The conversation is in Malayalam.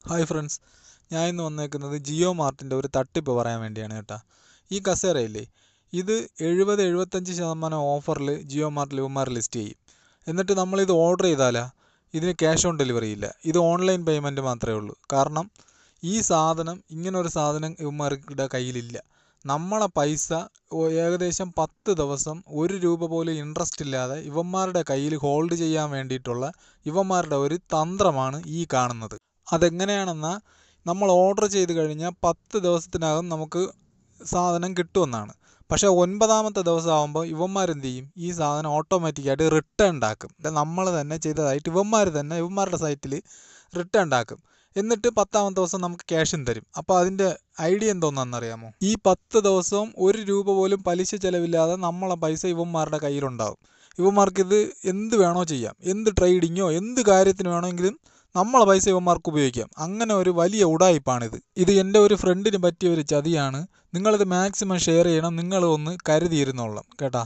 ഹായ് ഫ്രണ്ട്സ്, ഞാൻ ഇന്ന് വന്നേക്കുന്നത് ജിയോ മാർട്ടിൻ്റെ ഒരു തട്ടിപ്പ് പറയാൻ വേണ്ടിയാണ് കേട്ടോ. ഈ കസേരയില്ലേ, ഇത് 70-75% ഓഫറിൽ ജിയോ മാർട്ടിൽ ഇവന്മാർ ലിസ്റ്റ് ചെയ്യും. എന്നിട്ട് നമ്മളിത് ഓർഡർ ചെയ്താലാ ഇതിന് ക്യാഷ് ഓൺ ഡെലിവറി ഇല്ല, ഇത് ഓൺലൈൻ പേയ്മെൻറ്റ് മാത്രമേ ഉള്ളൂ. കാരണം ഈ സാധനം, ഇങ്ങനൊരു സാധനം ഇവന്മാരുടെ കയ്യിലില്ല. നമ്മളെ പൈസ ഏകദേശം 10 ദിവസം 1 രൂപ പോലും ഇൻട്രസ്റ്റ് ഇല്ലാതെ ഇവന്മാരുടെ കയ്യിൽ ഹോൾഡ് ചെയ്യാൻ വേണ്ടിയിട്ടുള്ള ഇവന്മാരുടെ ഒരു തന്ത്രമാണ് ഈ കാണുന്നത്. അതെങ്ങനെയാണെന്നാൽ, നമ്മൾ ഓർഡർ ചെയ്ത് കഴിഞ്ഞാൽ 10 ദിവസത്തിനകം നമുക്ക് സാധനം കിട്ടുമെന്നാണ്. പക്ഷേ 9ാമത്തെ ദിവസം ആകുമ്പോൾ ഇവന്മാരെന്ത് ചെയ്യും, ഈ സാധനം ഓട്ടോമാറ്റിക്കായിട്ട് റിട്ടേൺ ആക്കും. നമ്മൾ തന്നെ ചെയ്തതായിട്ട് ഇവന്മാരുടെ സൈറ്റിൽ റിട്ടേൺ ആക്കും. എന്നിട്ട് 10ാമത്തെ ദിവസം നമുക്ക് ക്യാഷും തരും. അപ്പോൾ അതിൻ്റെ ഐഡിയ എന്തോന്നാണെന്നറിയാമോ? ഈ 10 ദിവസവും 1 രൂപ പോലും പലിശ ചിലവില്ലാതെ നമ്മളെ പൈസ ഇവന്മാരുടെ കയ്യിലുണ്ടാകും. ഇവന്മാർക്കിത് എന്ത് വേണോ ചെയ്യാം, എന്ത് ട്രേഡിങ്ങോ എന്ത് കാര്യത്തിന് വേണമെങ്കിലും നമ്മളെ പൈസ ഇവന്മാർക്ക് ഉപയോഗിക്കാം. അങ്ങനെ ഒരു വലിയ ഉടായിപ്പാണിത്. ഇത് എൻ്റെ ഒരു ഫ്രണ്ടിന് പറ്റിയ ഒരു ചതിയാണ്. നിങ്ങളിത് മാക്സിമം ഷെയർ ചെയ്യണം. നിങ്ങൾ ഒന്ന് കരുതിയിരുന്നോളാം കേട്ടാ.